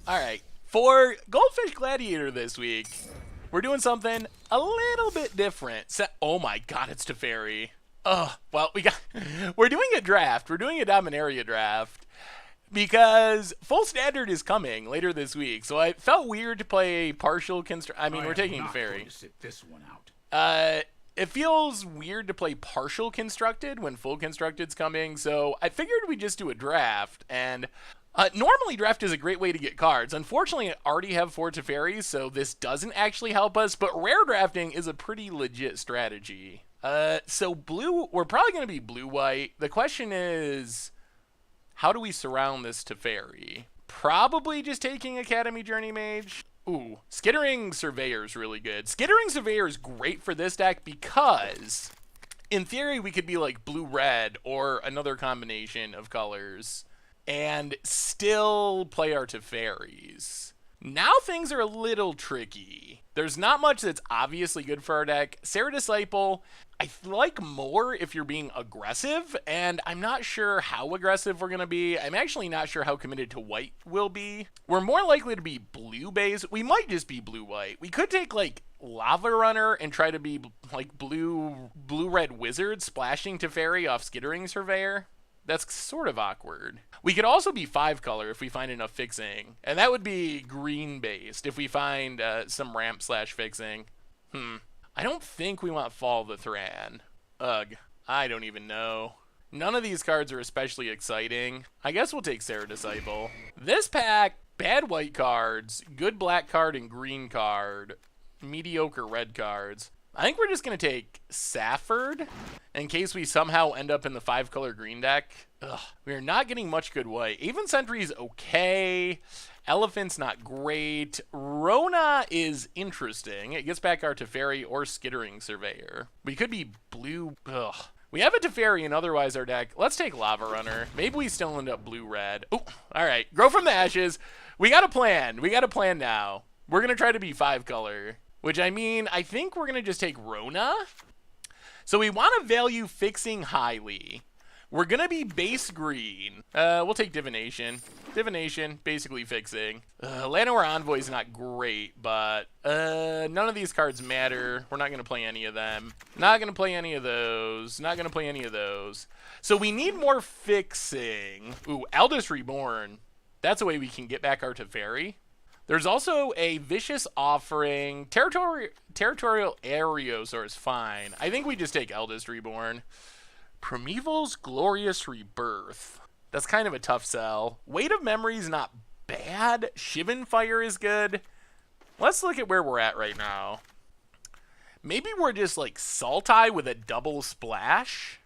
All right, for Goldfish Gladiator this week, we're doing something a little bit different. Oh my god, it's Teferi. Oh, well, we're doing a draft. We're doing a Dominaria draft because full standard is coming later this week. So I felt weird to play partial construct. I mean, we're taking Teferi. Sit this one out. It feels weird to play partial constructed when full constructed's coming. So I figured we'd just do a draft. And normally draft is a great way to get cards. Unfortunately, I already have 4 Teferis, so this doesn't actually help us. But rare drafting is a pretty legit strategy. So blue, we're probably going to be blue-white. The question is, how do we surround this Teferi? Probably just taking Academy Journey Mage. Ooh, Skittering Surveyor is really good. Skittering Surveyor is great for this deck because, in theory, we could be like blue-red or another combination of colors and still play our Teferis. Now things are a little tricky. There's not much that's obviously good for our deck. Sarah Disciple, I like more if you're being aggressive, and I'm not sure how aggressive we're going to be. I'm actually not sure how committed to white we'll be. We're more likely to be blue-based. We might just be blue-white. We could take, like, Lava Runner and try to be, like, blue-red Wizard splashing Teferi off Skittering Surveyor. That's sort of awkward. We could also be 5-color if we find enough fixing. And that would be green-based if we find some ramp/fixing. I don't think we want Fall the Thran. Ugh. I don't even know. None of these cards are especially exciting. I guess we'll take Sarah Disciple. This pack, bad white cards, good black card and green card, mediocre red cards. I think we're just going to take Safford in case we somehow end up in the 5-color green deck. Ugh, we are not getting much good white. Even Sentry's okay. Elephant's not great. Rona is interesting. It gets back our Teferi or Skittering Surveyor. We could be blue. Ugh. We have a Teferi and otherwise our deck. Let's take Lava Runner. Maybe we still end up blue-red. Oh, all right. Grow from the ashes. We got a plan. We got a plan now. We're going to try to be 5-color. Which, I mean, I think we're going to just take Rona. So we want to value fixing highly. We're going to be base green. We'll take Divination. Divination, basically fixing. Llanowar Envoy is not great, but none of these cards matter. We're not going to play any of them. Not going to play any of those. Not going to play any of those. So we need more fixing. Ooh, Aldous Reborn. That's a way we can get back our Teferi. There's also a Vicious Offering. Territorial Aerosaur is fine. I think we just take Eldest Reborn. Primeval's Glorious Rebirth. That's kind of a tough sell. Weight of Memory is not bad. Shivan Fire is good. Let's look at where we're at right now. Maybe we're just like Sultai with a double splash.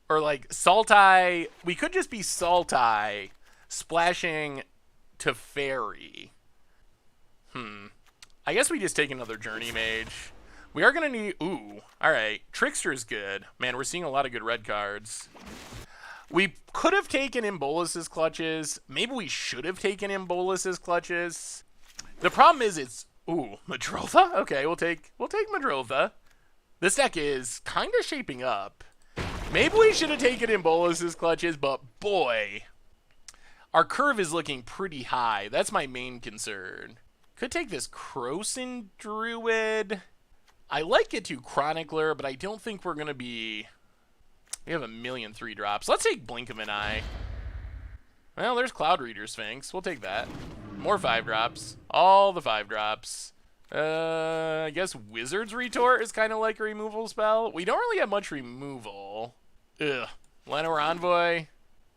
Or like Sultai. We could just be Sultai splashing Teferi. I guess we just take another Journey Mage. We are going to need... Ooh. Alright. Trickster is good. Man, we're seeing a lot of good red cards. We could have taken Embolus's Clutches. Maybe we should have taken Embolus's Clutches. The problem is it's... Ooh. Madrotha? Okay, we'll take Madrotha. This deck is kind of shaping up. Maybe we should have taken Embolus's Clutches, but boy... Our curve is looking pretty high. That's my main concern. Could take this Krosan Druid. I like it to Chronicler, but I don't think we're going to be... We have a million 3-drops. Let's take Blink of an Eye. Well, there's Cloud Reader Sphinx. We'll take that. More 5-drops. All the 5-drops. I guess Wizard's Retort is kind of like a removal spell. We don't really have much removal. Ugh. Llanowar Envoy.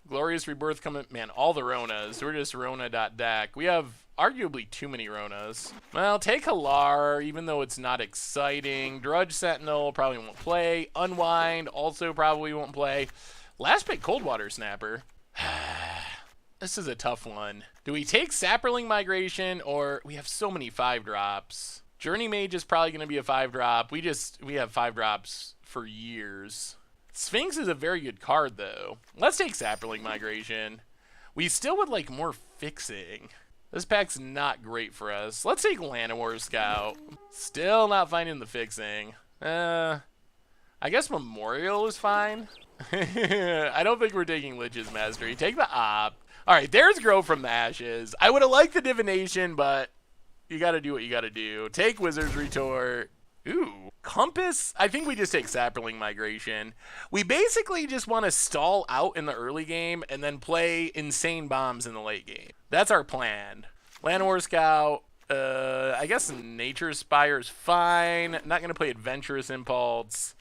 Glorious Rebirth coming. Man, all the Ronas. We're just Rona.deck. We have arguably too many Ronas. Well, take Halar, even though it's not exciting. Drudge Sentinel probably won't play. Unwind also probably won't play. Last pick, Coldwater Snapper. This is a tough one. Do we take Sapperling Migration, or we have so many 5-drops? Journey Mage is probably going to be a 5-drop. We have 5-drops for years. Sphinx is a very good card, though. Let's take Sapperling Migration. We still would like more fixing. This pack's not great for us. Let's take Llanowar Scout. Still not finding the fixing. I guess Memorial is fine. I don't think we're taking Lich's Mastery. Take the Op. All right, there's Grow from the Ashes. I would have liked the divination, but you got to do what you got to do. Take Wizard's Retort. Ooh, Compass. I think we just take Sapperling Migration. We basically just want to stall out in the early game and then play insane bombs in the late game. That's our plan. Llanowar Scout. I guess Nature Spire is fine. Not going to play Adventurous Impulse.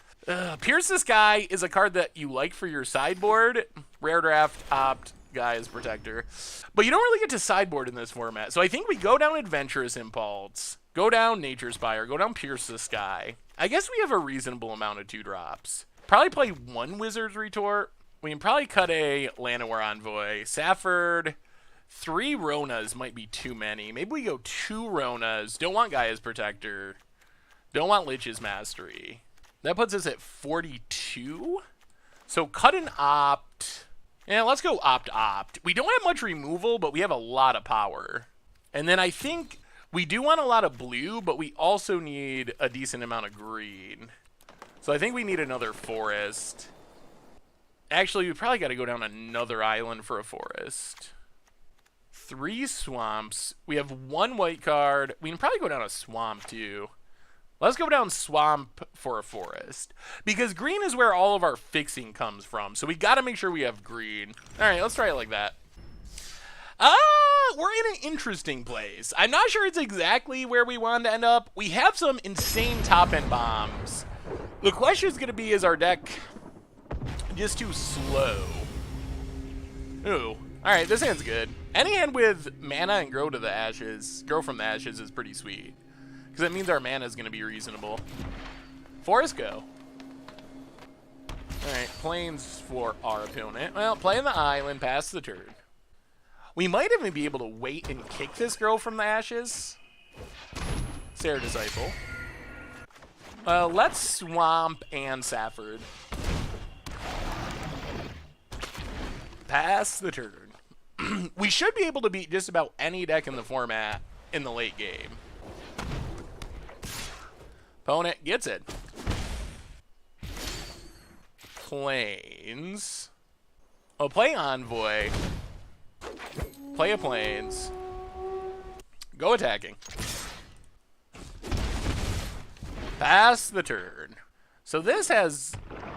Pierce the Sky is a card that you like for your sideboard. Rare draft, opt, Gaia's Protector. But you don't really get to sideboard in this format. So I think we go down Adventurous Impulse, go down Nature Spire, go down Pierce the Sky. I guess we have a reasonable amount of 2-drops. Probably play 1 Wizard's Retort. We can probably cut a Llanowar Envoy. Safford. 3 Ronas might be too many. Maybe we go 2 Ronas. Don't want Gaia's Protector. Don't want Lich's Mastery. That puts us at 42. So cut an opt. Yeah, let's go opt-opt. We don't have much removal, but we have a lot of power. And then I think we do want a lot of blue, but we also need a decent amount of green. So I think we need another forest. Actually, we probably got to go down another island for a forest. 3 swamps. We have 1 white card. We can probably go down a swamp, too. Let's go down swamp for a forest. Because green is where all of our fixing comes from. So we got to make sure we have green. All right, let's try it like that. We're in an interesting place. I'm not sure it's exactly where we want to end up. We have some insane top-end bombs. The question is going to be, is our deck just too slow? Ooh. All right, this hand's good. Any hand with mana and Grow from the Ashes is pretty sweet. Because that means our mana is going to be reasonable. Forest go. All right, plains for our opponent. Well, playing the island, pass the turn. We might even be able to wait and kick this Grow from the Ashes. Sarah Disciple. Let's Swamp and Safford. Pass the turn. We should be able to beat just about any deck in the format in the late game. Opponent gets it. Plains. Oh, play Envoy. Play a Plains. Go attacking. Pass the turn. So this has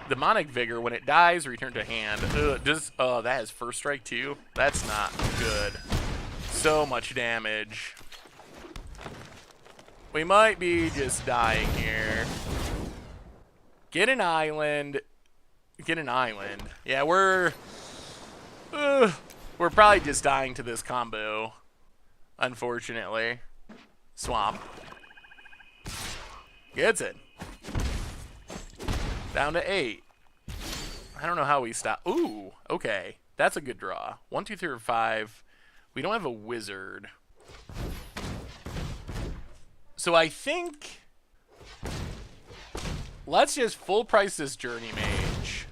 Demonic Vigor. When it dies, return to hand. That has first strike too? That's not good. So much damage. We might be just dying here. Get an island. Get an island. Yeah, we're probably just dying to this combo, unfortunately. Swamp. Gets it. Down to 8. I don't know how we stop. Ooh, okay. That's a good draw. 1, 2, 3, or 5. We don't have a wizard. So I think let's just full price this Journey Mage.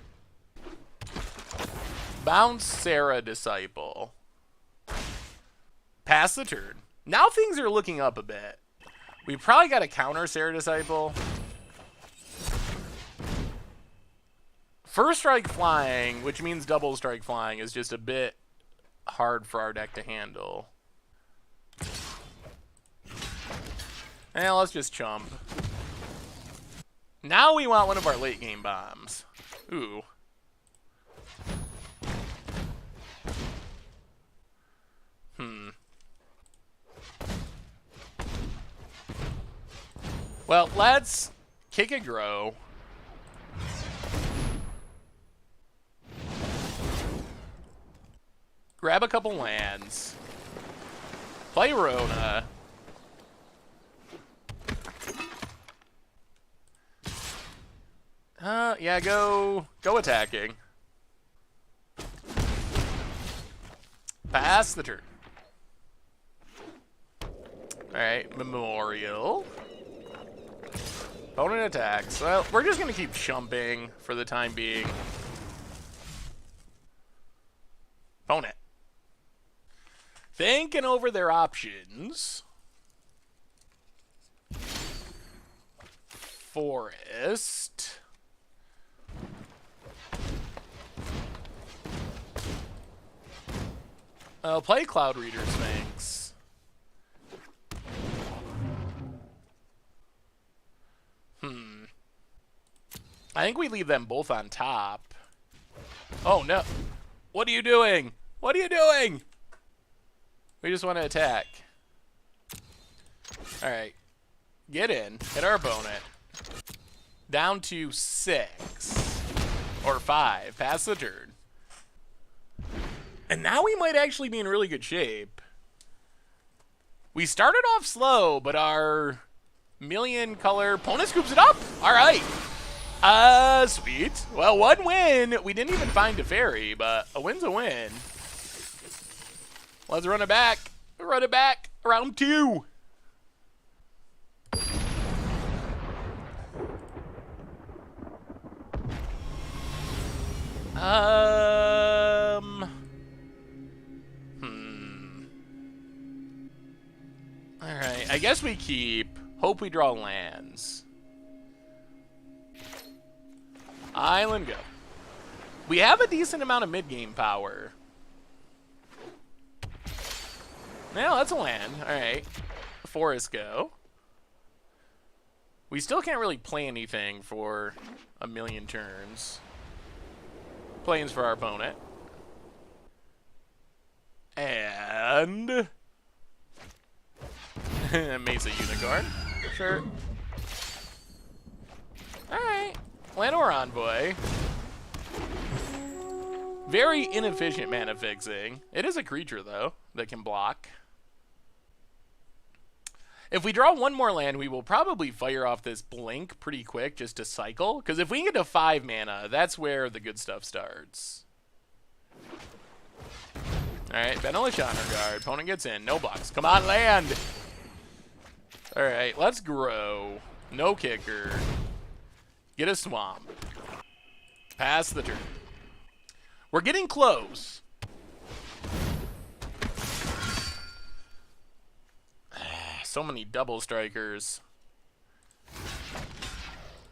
Bounce Sarah Disciple. Pass the turn. Now things are looking up a bit. We probably got to counter Sarah Disciple. First strike flying, which means double strike flying, is just a bit hard for our deck to handle. And let's just chump. Now we want one of our late game bombs. Ooh. Well, let's kick a Grow. Grab a couple lands. Play Rona. Yeah, go attacking. Pass the turn. Alright, Memorial. Opponent attacks. Well, we're just going to keep chumping for the time being. Opponent. Thinking over their options. Forest. I'll play Cloud Reader Sphinx. I think we leave them both on top. Oh, no. What are you doing? What are you doing? We just want to attack. All right. Get in. Hit our opponent. Down to 6. Or 5. Pass the turn. And now we might actually be in really good shape. We started off slow, but our million color opponent scoops it up. All right. Sweet. Well, one win. We didn't even find a fairy, but a win's a win. Let's run it back. Run it back. Round 2. Alright, I guess we keep. Hope we draw lands. Island go. We have a decent amount of mid-game power. Well, that's a land. Alright. Forest go. We still can't really play anything for a million turns. Plains for our opponent. And Mesa Unicorn. Sure. Alright. Landor Envoy. Very inefficient mana fixing. It is a creature, though, that can block. If we draw one more land, we will probably fire off this Blink pretty quick just to cycle. Because if we can get to 5 mana, that's where the good stuff starts. Alright, Benelish Honor Guard. Opponent gets in. No blocks. Come on, land! Alright, let's grow. No kicker. Get a swamp. Pass the turn. We're getting close. So many double strikers.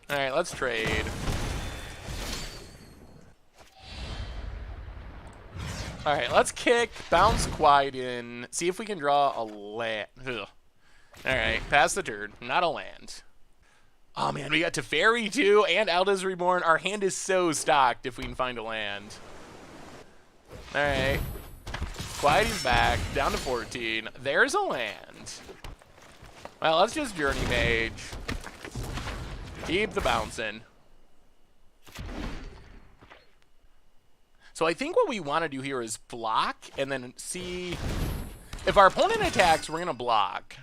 Alright, let's trade. Alright, let's kick, bounce Quiden, see if we can draw a land. Alright, pass the turn. Not a land. Oh man, we got Teferi too, and Alda's Reborn. Our hand is so stocked if we can find a land. Alright. Quieting's back, down to 14. There's a land. Well, let's just Journey Mage. Keep the bouncing. So I think what we want to do here is block and then see if our opponent attacks, we're going to block.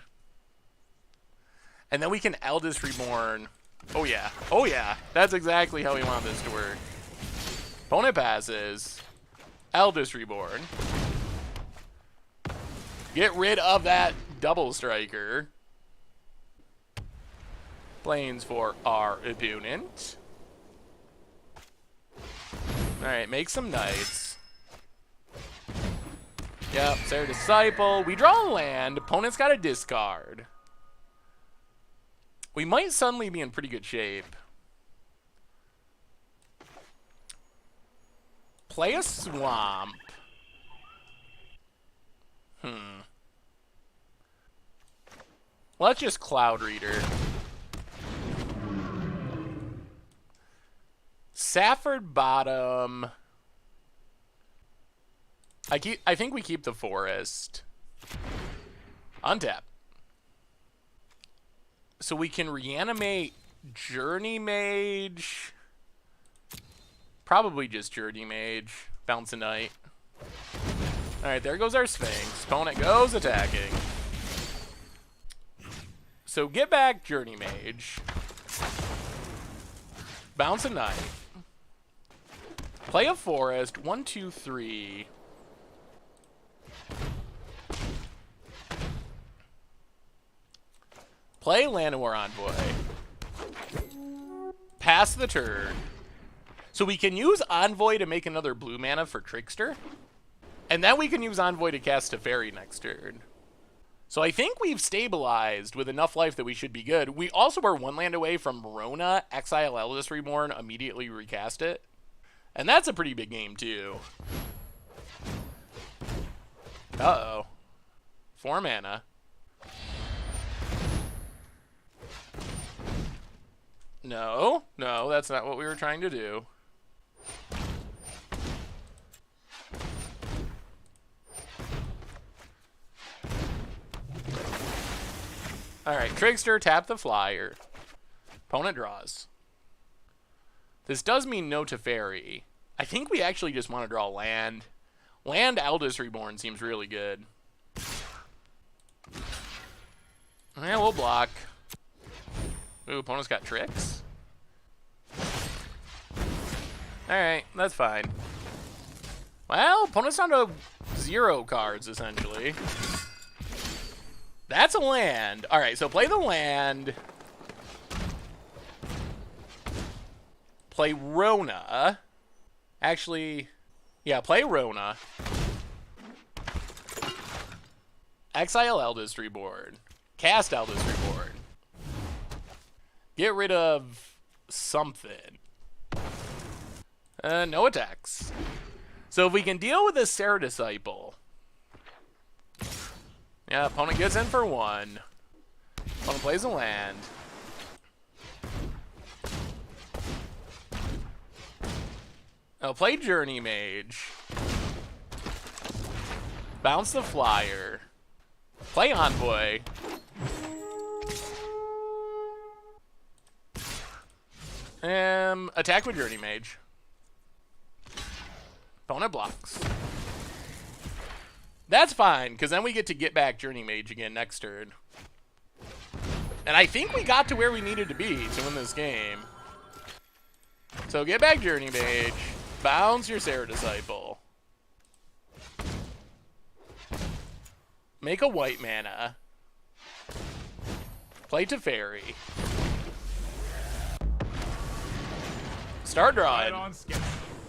And then we can Eldest Reborn. Oh yeah. Oh yeah. That's exactly how we want this to work. Opponent passes. Eldest Reborn. Get rid of that double striker. Plains for our opponent. Alright, make some knights. Yep, Sarah Disciple. We draw a land. Opponent's got a discard. We might suddenly be in pretty good shape. Play a swamp. Let's just Cloud Reader. Safford bottom. I think we keep the forest. Untap. So we can reanimate Journey Mage. Probably just Journey Mage. Bounce a Knight. Alright, there goes our Sphinx. Opponent goes attacking. So get back Journey Mage. Bounce a Knight. Play a forest. 1, 2, 3. Play Llanowar Envoy. Pass the turn. So we can use Envoy to make another blue mana for Trickster. And then we can use Envoy to cast Teferi next turn. So I think we've stabilized with enough life that we should be good. We also are 1 land away from Rona, exile Eldest Reborn, immediately recast it. And that's a pretty big game too. Uh-oh. 4 mana. No, no, that's not what we were trying to do. Alright, Trickster, tap the flyer. Opponent draws. This does mean no Teferi. I think we actually just want to draw land. Land Aldous Reborn seems really good. Yeah, we'll block. Ooh, opponent's got tricks. Alright, that's fine. Well, opponent's down to 0 cards, essentially. That's a land. Alright, so play the land. Play Rona. Actually, yeah, play Rona. Exile Eldest Reborn. Cast Eldest Reborn. Get rid of something. No attacks. So if we can deal with this Sarah Disciple. Yeah, opponent gets in for 1. Opponent plays a land. I'll play Journey Mage. Bounce the flyer. Play Envoy. Attack with Journey Mage. Opponent blocks. That's fine, because then we get back Journey Mage again next turn. And I think we got to where we needed to be to win this game. So get back Journey Mage. Bounce your Sarah Disciple. Make a white mana. Play Teferi. Start drawing. Right on, skip.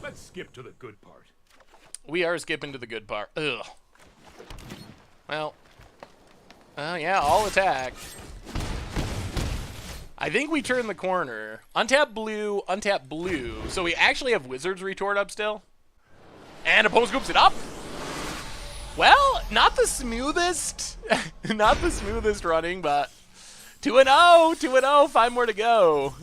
Let's skip to the good part. We are skipping to the good part. Ugh. Well. Yeah, all attack. I think we turned the corner. Untap blue, untap blue. So we actually have Wizard's Retort up still. And opponent scoops it up. Well, not the smoothest. Not the smoothest running, but 2-0, 2-0, 5 more to go.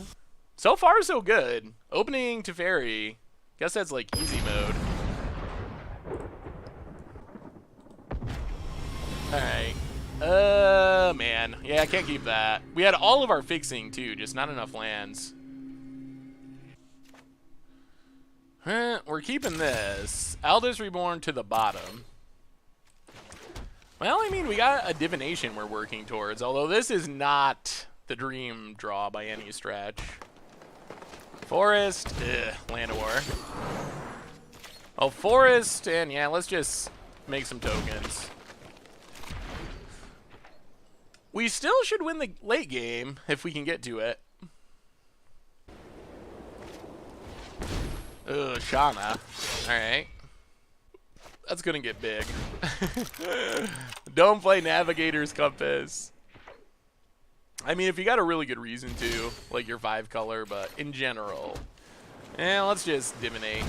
So far, so good. Opening Teferi. Guess that's like easy mode. Alright. Man. Yeah, I can't keep that. We had all of our fixing, too. Just not enough lands. We're keeping this. Aldous Reborn to the bottom. Well, I mean, we got a divination we're working towards. Although this is not the dream draw by any stretch. Forest. Land of War. Oh, Forest. And yeah, let's just make some tokens. We still should win the late game if we can get to it. Ugh, Shauna. Alright. That's gonna get big. Don't play Navigator's Compass. I mean, if you got a really good reason to, like your 5 color, but in general. Let's just divinate.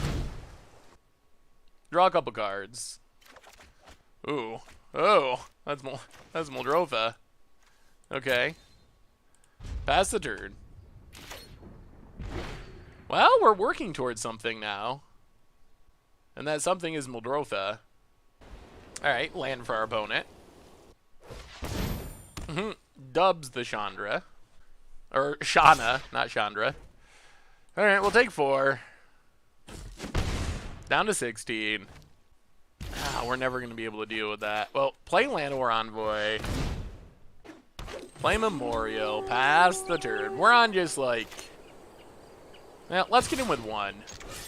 Draw a couple cards. Ooh. Oh, that's Muldrotha. Okay. Pass the turn. Well, we're working towards something now. And that something is Muldrotha. Alright, land for our opponent. Dubs the Chandra. Or Shauna, not Chandra. Alright, we'll take 4. Down to 16. We're never going to be able to deal with that. Well, play Llanowar Envoy. Play Memorial. Pass the turn. We're on just like... Well, let's get in with 1.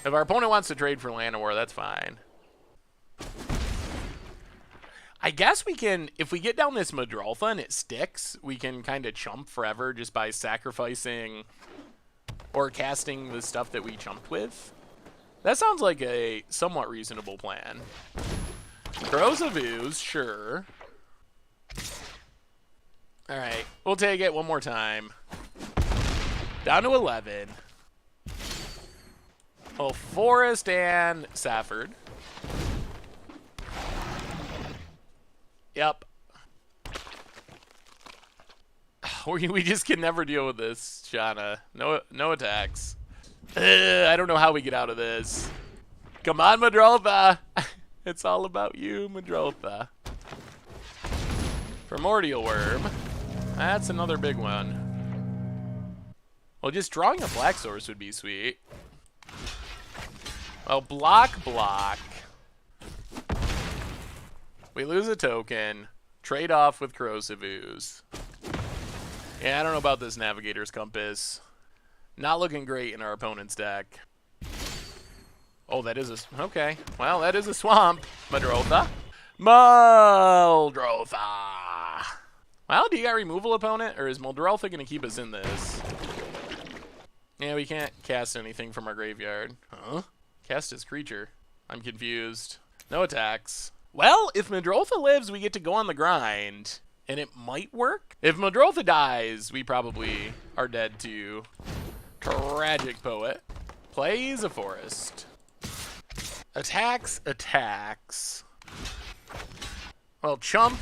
If our opponent wants to trade for Llanowar, that's fine. I guess we can, if we get down this Muldrotha and it sticks, we can kind of chump forever just by sacrificing or casting the stuff that we chumped with. That sounds like a somewhat reasonable plan. Throws of Ooze, sure. Alright, we'll take it one more time. Down to 11. Oh, Forest and Safford. Yep. We just can never deal with this, Shauna. No attacks. I don't know how we get out of this. Come on, Madrotha. It's all about you, Madrotha. Primordial Worm. That's another big one. Well, just drawing a black source would be sweet. Well, block. We lose a token. Trade off with Corrosive Ooze. Yeah, I don't know about this Navigator's Compass. Not looking great in our opponent's deck. Oh, that is a... Okay. Well, that is a swamp. Madrotha. Well, do you got removal, opponent? Or is Madrotha going to keep us in this? Yeah, we can't cast anything from our graveyard. Huh? Cast his creature. I'm confused. No attacks. Well, if Madrotha lives, we get to go on the grind. And it might work. If Madrotha dies, we probably are dead too. Tragic Poet. Plays a forest. Attacks. Well, chump.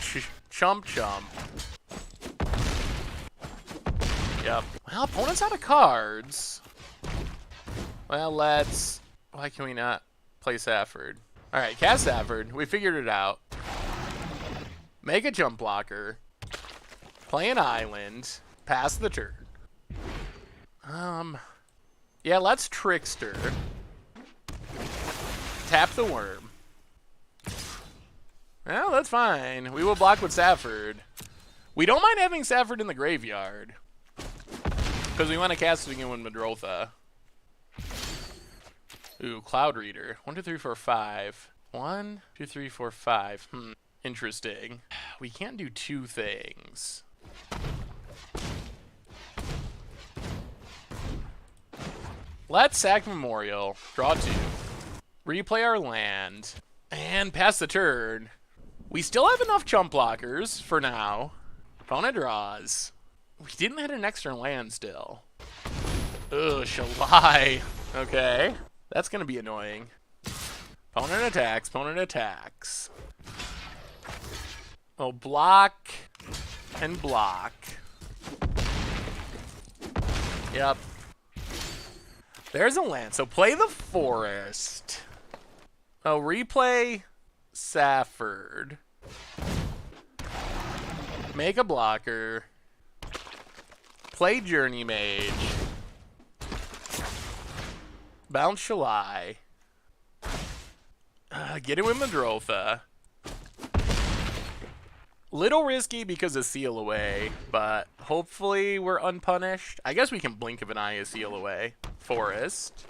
Yep. Well, opponent's out of cards. Well, let's... Why can we not play Safford? Alright, cast Safford. We figured it out. Make a jump blocker. Play an island. Pass the turn. Yeah, let's Trickster. Tap the worm. Well, that's fine. We will block with Safford. We don't mind having Safford in the graveyard. Because we want to cast it again with Madrotha. Ooh, Cloud Reader. 1, 2, 3, 4, 5. 1, 2, 3, 4, 5. Interesting. We can't do two things. Let's sack Memorial. Draw 2. Replay our land. And pass the turn. We still have enough chump blockers for now. Opponent draws. We didn't hit an extra land still. Ugh, Shalai. Okay. That's going to be annoying. Opponent attacks. Oh, block and block. Yep. There's a land. So play the forest. Oh, replay Safford. Make a blocker. Play Journey Mage. Bounce Shalai. Get it with Madrotha. Little risky because of Seal Away, but hopefully we're unpunished. I guess we can blink of an eye a Seal Away. Forest.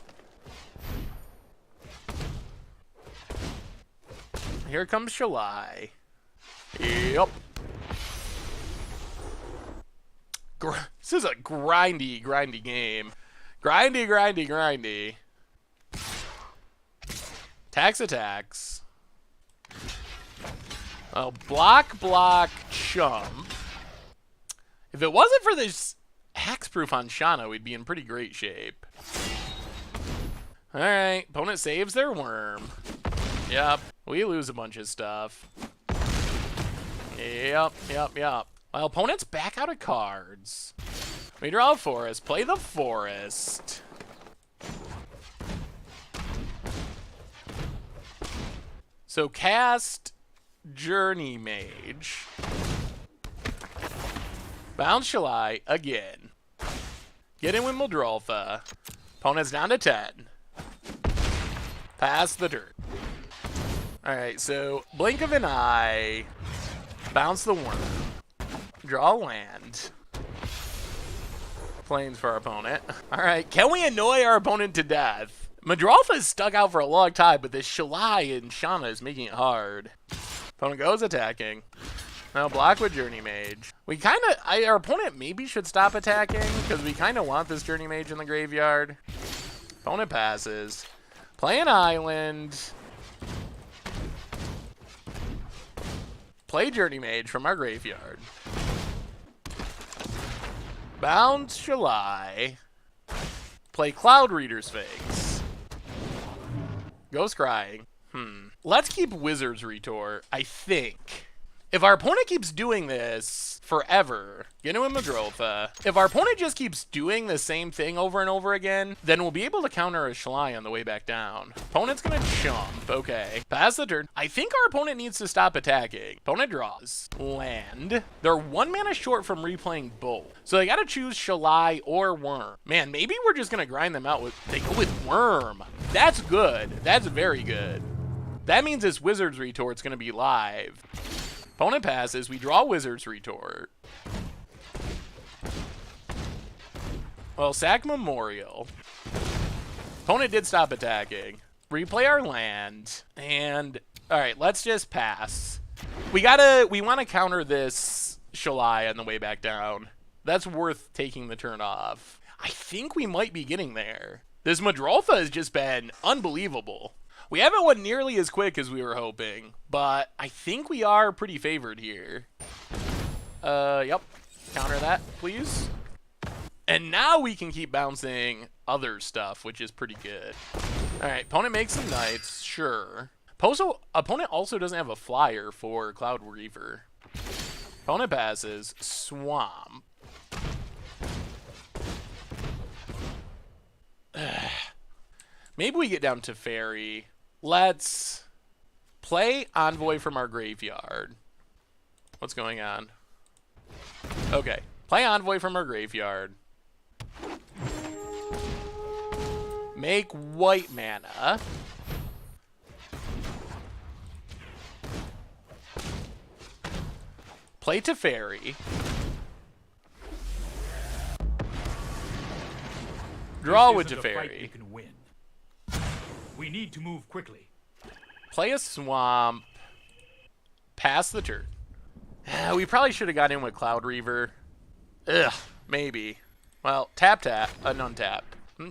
Here comes Shalai. Yep. This is a grindy game. Grindy. Attacks. Oh, block, chump. If it wasn't for this hexproof on Shauna, we'd be in pretty great shape. Alright, opponent saves their worm. Yep, we lose a bunch of stuff. Yep. Well, opponent's back out of cards. We draw a forest, play the forest. So cast Journey Mage. Bounce Shalai again. Get in with Madrotha. Opponent's down to 10. Pass the dirt. Alright, so blink of an eye. Bounce the worm. Draw land. Plains for our opponent. Alright, can we annoy our opponent to death? Madrotha is stuck out for a long time, but this Shalai and Shauna is making it hard. Opponent goes attacking. Now block with Journey Mage. We kind of... Our opponent maybe should stop attacking, because we kind of want this Journey Mage in the graveyard. Opponent passes. Play an island. Play Journey Mage from our graveyard. Bounce Shalai. Play Cloud Reader's Sphinx. Ghost Crying. Let's keep Wizard's Retort, I think. If our opponent keeps doing this forever, get into a Madrotha. If our opponent just keeps doing the same thing over and over again, then we'll be able to counter a Shalai on the way back down. Opponent's gonna chump. Okay. Pass the turn. I think our opponent needs to stop attacking. Opponent draws. Land. They're 1 mana short from replaying both. So they gotta choose Shalai or Worm. Man, maybe we're just gonna grind them out with... They go with Worm. That's good. That's very good. That means this Wizard's Retort's gonna be live. Opponent passes, we draw Wizard's Retort. Well, sack Memorial. Opponent did stop attacking. Replay our land. And, alright, let's just pass. We want to counter this Shalai on the way back down. That's worth taking the turn off. I think we might be getting there. This Madrotha has just been unbelievable. We haven't won nearly as quick as we were hoping, but I think we are pretty favored here. Yep. Counter that, please. And now we can keep bouncing other stuff, which is pretty good. Alright, opponent makes some knights, sure. Opponent also doesn't have a flyer for Cloud Reaver. Opponent passes, swamp. Maybe we get down to Fairy. Let's play Envoy from our graveyard. What's going on? Okay. Play Envoy from our graveyard. Make white mana. Play Teferi. Draw with Teferi. We need to move quickly. Play a swamp. Pass the turn. We probably should have got in with Cloud Reaver. Ugh, maybe. Well, tap, untap.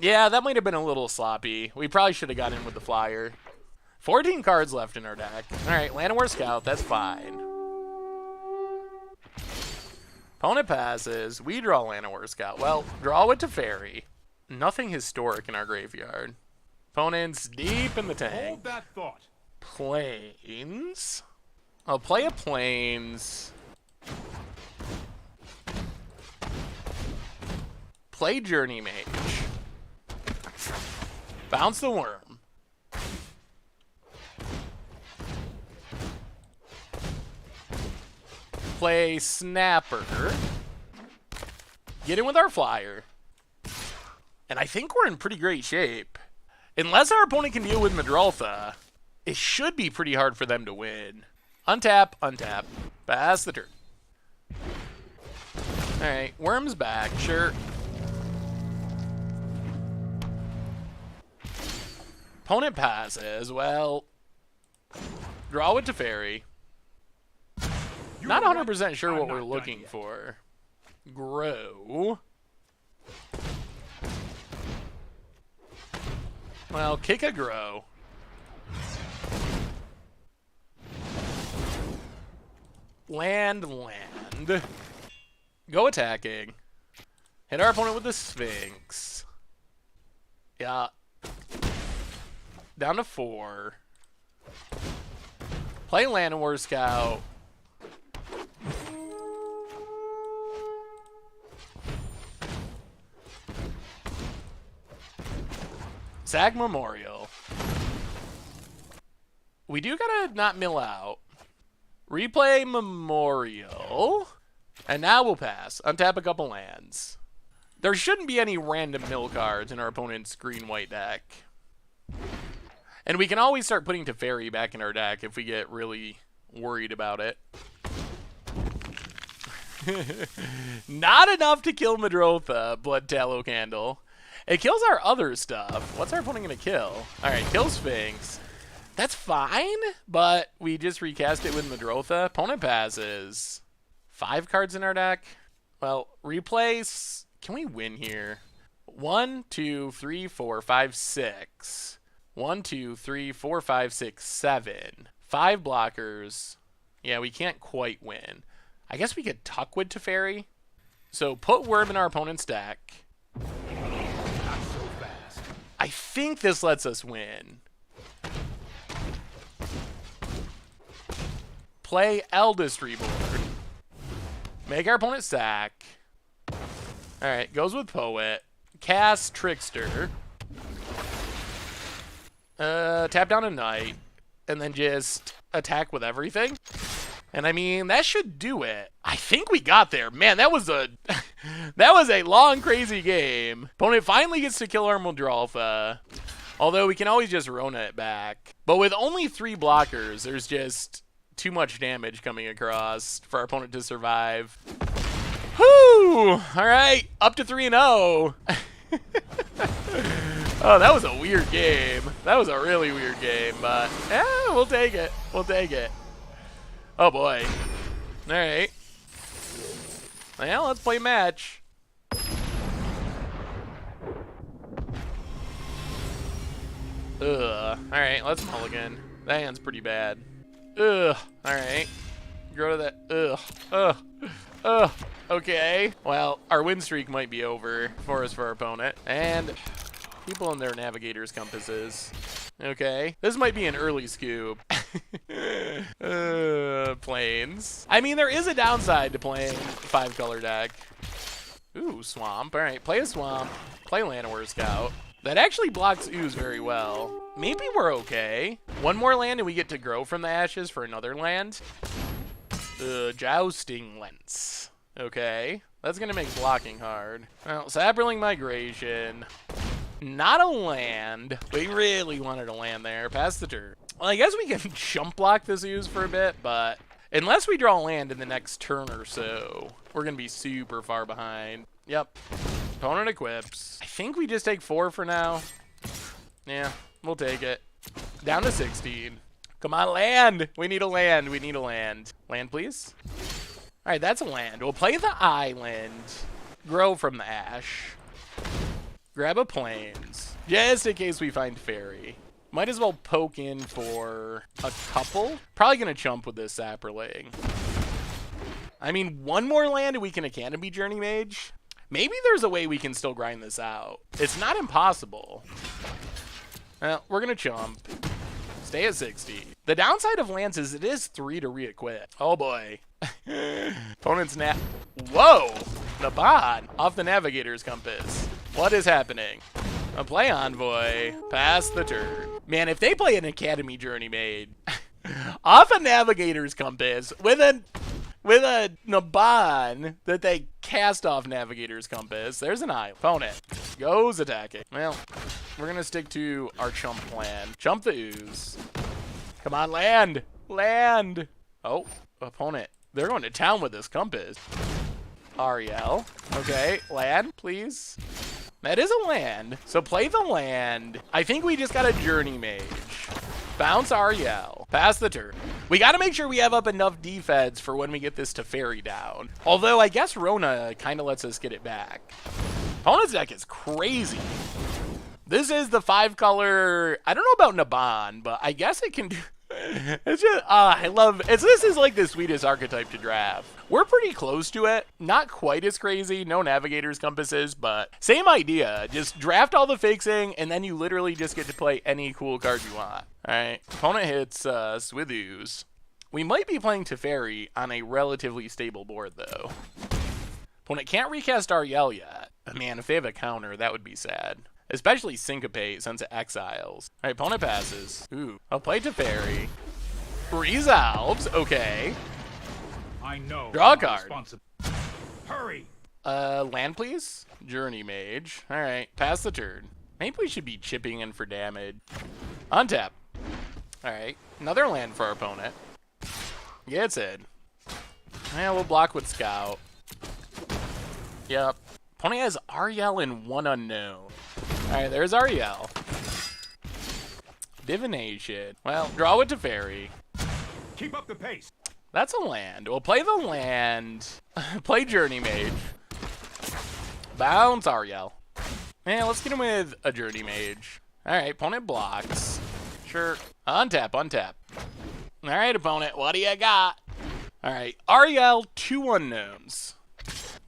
Yeah, that might have been a little sloppy. We probably should have got in with the flyer. 14 cards left in our deck. Alright, Llanowar Scout, that's fine. Opponent passes. We draw Llanowar Scout. Well, draw with Teferi. Nothing historic in our graveyard. Opponent's deep in the tank. Hold that thought. Plains. I'll play a Plains. Play Journey Mage. Bounce the Worm. Play Snapper. Get in with our flyer. And I think we're in pretty great shape. Unless our opponent can deal with Madrotha, it should be pretty hard for them to win. Untap, untap. Pass the turn. Alright, Worm's back, sure. Opponent passes, well... Draw with Teferi. Not 100% sure what we're looking for. Grow. Well, kick a grow. Land. Go attacking. Hit our opponent with the Sphinx. Yeah. Down to 4. Play Llanowar Scout. Zag Memorial. We do gotta not mill out. Replay Memorial. And now we'll pass. Untap a couple lands. There shouldn't be any random mill cards in our opponent's green-white deck. And we can always start putting Teferi back in our deck if we get really worried about it. Not enough to kill Madrotha, Blood Tallow Candle. It kills our other stuff. What's our opponent going to kill? Alright, kill Sphinx. That's fine, but we just recast it with Madrotha. Opponent passes. 5 cards in our deck. Well, replace. Can we win here? 1, 2, 3, 4, 5, 6. 1, 2, 3, 4, 5, 6, 7. 5 blockers. Yeah, we can't quite win. I guess we could tuck with Teferi. So put Worm in our opponent's deck. Not so fast. I think this lets us win. Play Eldest Reborn. Make our opponent sack. Alright, goes with Poet. Cast Trickster. Tap down a Knight. And then just attack with everything. And I mean, that should do it. I think we got there. Man, that was a that was a long, crazy game. Opponent finally gets to kill our Muldrolfa. Although we can always just Rona it back. But with only 3 blockers, there's just too much damage coming across for our opponent to survive. Whew! Alright, up to 3-0. Oh, that was a weird game. That was a really weird game, but yeah, we'll take it. We'll take it. Oh boy. Alright. Well, let's play match. Ugh. Alright, let's mulligan. That hand's pretty bad. Ugh. Alright. Go to that. Ugh. Ugh. Ugh. Okay. Well, our win streak might be over for us for our opponent. And people in their navigator's compasses. Okay. This might be an early scoop. Planes. I mean, there is a downside to playing 5-color deck. Ooh, Swamp. Alright, play a Swamp. Play Llanowar Scout. That actually blocks Ooze very well. Maybe we're okay. One more land and we get to grow from the ashes for another land. Jousting Lens. Okay. That's going to make blocking hard. Well, Saproling Migration. Not a land. We really wanted a land there. Pass the turn. Well, I guess we can jump block this Ooze for a bit, but unless we draw land in the next turn or so, we're going to be super far behind. Yep. Opponent equips. I think we just take 4 for now. Yeah, we'll take it. Down to 16. Come on, land. We need a land. We need a land. Land, please. All right, that's a land. We'll play the island. Grow from the ash. Grab a plains. Just in case we find fairy. Might as well poke in for a couple. Probably going to chump with this Saproling. I mean, one more land and we can Academy Journey Mage. Maybe there's a way we can still grind this out. It's not impossible. Well, we're going to chump. Stay at 60. The downside of lands is it is 3 to re-equip. Oh boy. Opponent's Whoa! Naban off the Navigator's Compass. What is happening? A play Envoy. Pass the turn. Man, if they play an Academy Journey Made off a Navigator's Compass with a Naban that they cast off Navigator's Compass, there's an eye. Opponent goes attacking. Well, we're going to stick to our chump plan. Chump the Ooze. Come on, land. Land. Oh, opponent. They're going to town with this Compass. Ariel. Okay, land, please. That is a land. So play the land. I think we just got a Journey Mage. Bounce Ariel. Pass the turn. We got to make sure we have up enough defense for when we get this to fairy down. Although I guess Rona kind of lets us get it back. Opponent's deck is crazy. This is the 5-color. I don't know about Naban, but I guess it can do. It's just, I love it. This is like the sweetest archetype to draft. We're pretty close to it. Not quite as crazy. No Navigator's Compasses, but same idea. Just draft all the fixing, and then you literally just get to play any cool card you want. All right. Opponent hits us with Ooze. We might be playing Teferi on a relatively stable board, though. Opponent can't recast Ariel yet. Man, if they have a counter, that would be sad. Especially Syncopate, since it exiles. All right, opponent passes. Ooh, I'll play Teferi. Resolves, okay. I know. Draw a card. Hurry. Land, please. Journey Mage. All right, pass the turn. Maybe we should be chipping in for damage. Untap. All right, another land for our opponent. Gets in. Yeah, we'll block with Scout. Yep. Opponent has Ariel and one unknown. Alright, there's Ariel. Divination. Well, draw with Teferi. Keep up the pace. That's a land. We'll play the land. Play Journey Mage. Bounce Ariel. Yeah, let's get him with a Journey Mage. Alright, opponent blocks. Sure. Untap, untap. Alright, opponent, what do you got? Alright, Ariel, 2 unknowns.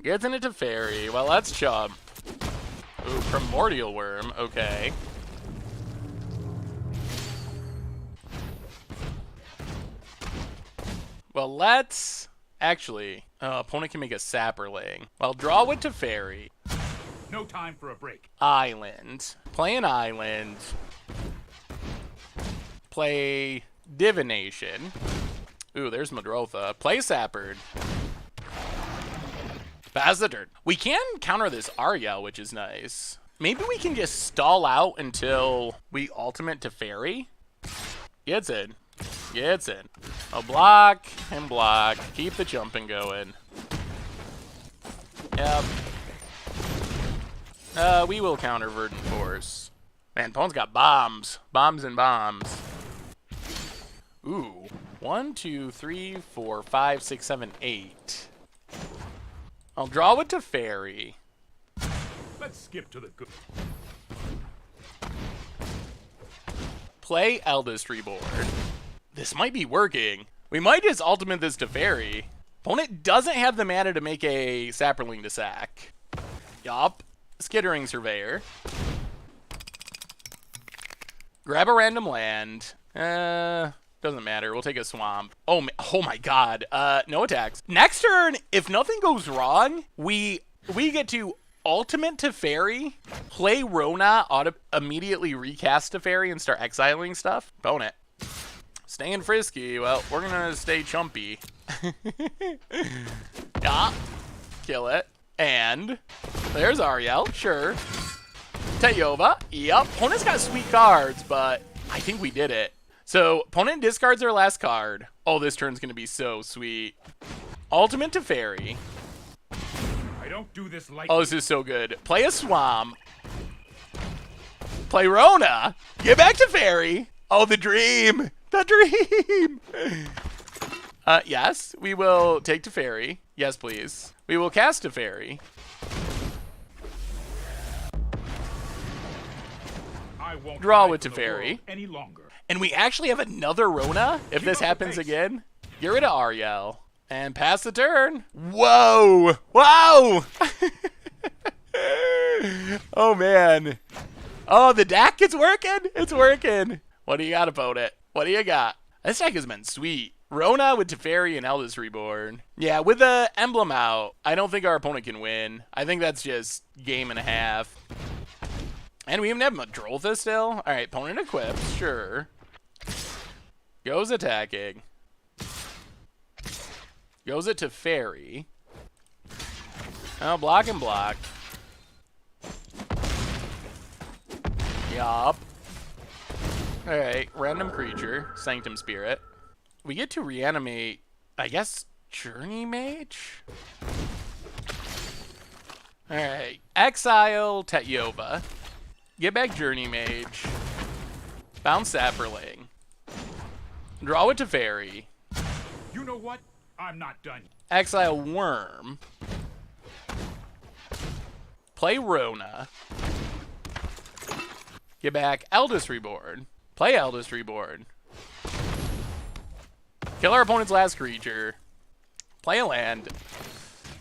Gets into Teferi. Well, let's chump. Ooh, Primordial Worm. Okay. Well, let's... Actually, opponent can make a Sapperling. Well, draw with Teferi. No time for a break. Island. Play an island. Play Divination. Ooh, there's Madrotha. Play Sappered. Pass the turn. We can counter this Ariel, which is nice. Maybe we can just stall out until we ultimate Teferi. Gets in. Gets in. Oh, block and block. Keep the jumping going. Yep. We will counter Verdant Force. Man, opponent's got bombs. Bombs and bombs. Ooh. 1, 2, 3, 4, 5, 6, 7, 8. I'll draw with Teferi. Let's skip to the good. Play Eldest Reborn. This might be working. We might just ultimate this Teferi. Opponent doesn't have the mana to make a Sapperling to sack. Yup. Skittering Surveyor. Grab a random land. Doesn't matter. We'll take a swamp. Oh my god. No attacks. Next turn, if nothing goes wrong, we get to ultimate Teferi, play Rona, immediately recast Teferi, and start exiling stuff. Opponent. Staying frisky. Well, we're gonna stay chumpy. Yeah. Kill it. And there's Ariel. Sure. Teyova. Yep. Opponent's got sweet cards, but I think we did it. So, opponent discards their last card. Oh, this turn's gonna be so sweet. Ultimate Teferi. I don't do this like. Oh, this is so good. Play a Swamp. Play Rona. Get back to Teferi. Oh, the dream. The dream. Yes, we will take Teferi. Yes, please. We will cast Teferi. I won't Draw with hide from the Teferi. world any longer. And we actually have another Rona if this happens again. Get rid of Ariel. And pass the turn. Whoa. Whoa. Oh, man. Oh, the deck is working. It's working. What do you got, opponent? What do you got? This deck has been sweet. Rona with Teferi and Eldest Reborn. Yeah, with the emblem out, I don't think our opponent can win. I think that's just game and a half. And we even have Madrotha still. All right, opponent equips, sure. Goes attacking. Goes it to Teferi. Oh, block and block. Yup. Alright, random creature. Sanctum Spirit. We get to reanimate, I guess, Journey Mage? Alright. Exile Teyova. Get back Journey Mage. Bounce Sapperling. Draw it to Teferi. You know what? I'm not done. Exile Worm. Play Rona. Get back Eldest Reborn. Play Eldest Reborn. Kill our opponent's last creature. Play a land.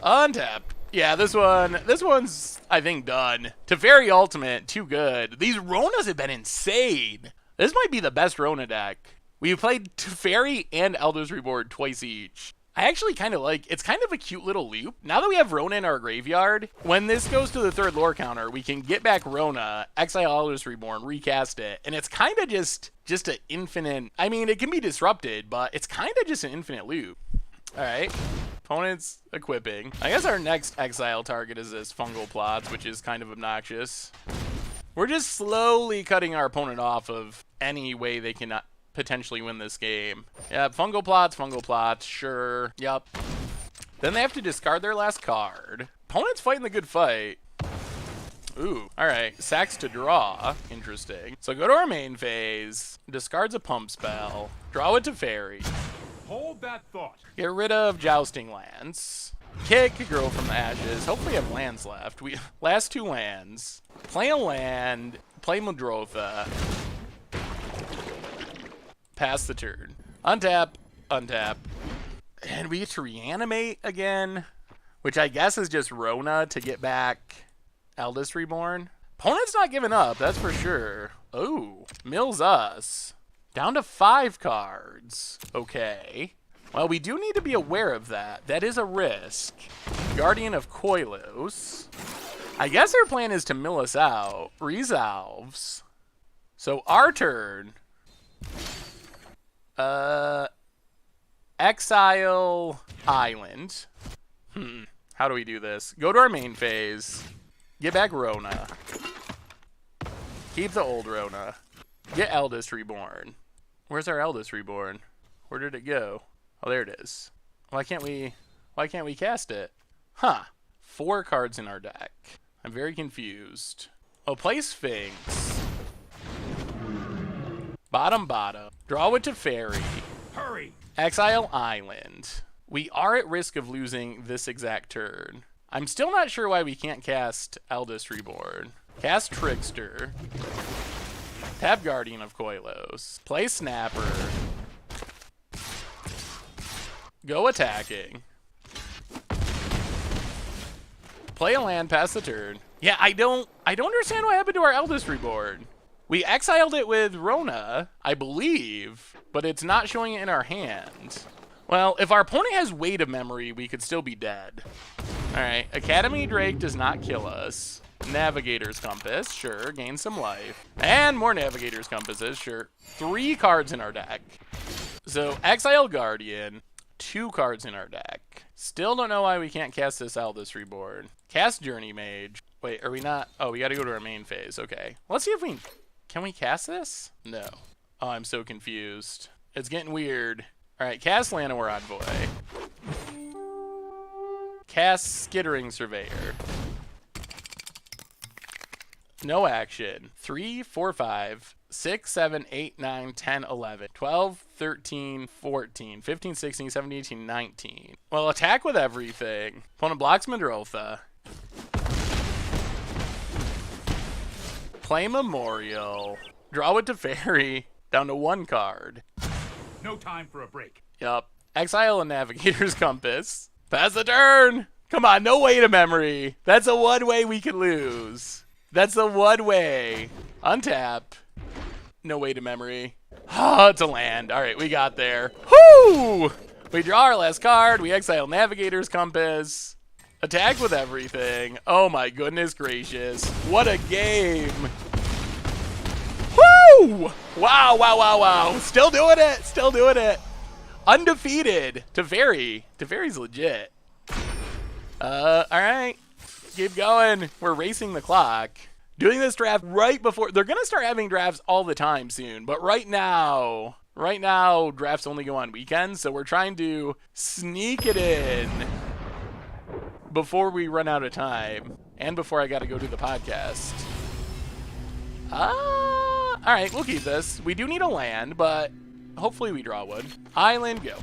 Untap. Yeah, this one's, I think, done. Teferi Ultimate, too good. These Ronas have been insane. This might be the best Rona deck. We've played Teferi and Eldest Reborn twice each. I actually kind of like, it's kind of a cute little loop. Now that we have Rona in our graveyard, when this goes to the third lore counter, we can get back Rona, exile Eldest Reborn, recast it, and it's kind of just an infinite, I mean, it can be disrupted, but it's kind of just an infinite loop. All right, opponent's equipping. I guess our next exile target is this Fungal Plots, which is kind of obnoxious. We're just slowly cutting our opponent off of any way they can potentially win this game. Yep, Fungal Plots, sure. Yep. Then they have to discard their last card. Opponent's fighting the good fight. Ooh, all right. Sacks to draw. Interesting. So go to our main phase. Discards a pump spell. Draw it to Teferi. Hold that thought. Get rid of Jousting Lands. Kick, grow from the ashes. Hopefully we have lands left. Last two lands. Play a land. Play Madrotha. Pass the turn. Untap. Untap. And we get to reanimate again, which I guess is just Rona to get back Eldest Reborn. Opponent's not giving up, that's for sure. Oh, mills us. Down to 5 cards. Okay. Well, we do need to be aware of that. That is a risk. Guardian of Koilos. I guess their plan is to mill us out. Resolves. So our turn. Exile Island. How do we do this? Go to our main phase. Get back Rona. Keep the old Rona. Get Eldest Reborn. Where's our Eldest Reborn? Where did it go? Oh, there it is. Why can't we cast it? Huh. 4 cards in our deck. I'm very confused. Oh, play Sphinx. Bottom. Draw it to Fairy. Hurry! Exile Island. We are at risk of losing this exact turn. I'm still not sure why we can't cast Eldest Reborn. Cast Trickster. Tap Guardian of Koilos. Play Snapper. Go attacking. Play a land, pass the turn. Yeah, I don't understand what happened to our Eldest Reborn. We exiled it with Rona, I believe, but it's not showing it in our hand. Well, if our opponent has Weight of Memory, we could still be dead. Alright, Academy Drake does not kill us. Navigator's Compass, sure, gain some life. And more Navigator's Compasses, sure. 3 cards in our deck. So, Exile Guardian, 2 cards in our deck. Still don't know why we can't cast this Eldest Reborn. Cast Journey Mage. Wait, are we not? Oh, we gotta go to our main phase, okay. Let's see if we... Can we cast this? No. Oh, I'm so confused. It's getting weird. Alright, cast Llanowar Envoy. Cast Skittering Surveyor. No action. 3, 4, 5, 6, 7, 8, 9, 10, 11, 12, 13, 14, 15, 16, 17, 18, 19. Well, attack with everything. Opponent blocks Mandrotha. Play Memorial. Draw it to Fairy. Down to 1 card. No time for a break. Yup. Exile a Navigator's Compass. Pass the turn! Come on, no Weight of Memory. That's the one way we could lose. That's the one way. Untap. No Weight of Memory. Oh, it's a land. Alright, we got there. Whoo! We draw our last card. We exile Navigator's Compass. Attack with everything. Oh my goodness gracious. What a game. Woo! Wow. Still doing it. Undefeated. Teferi's legit. Alright. Keep going. We're racing the clock. Doing this draft right before... They're going to start having drafts all the time soon. But right now, drafts only go on weekends. So we're trying to sneak it in before we run out of time. And before I got to go do the podcast. Alright, we'll keep this. We do need a land, but hopefully we draw one. Island, go.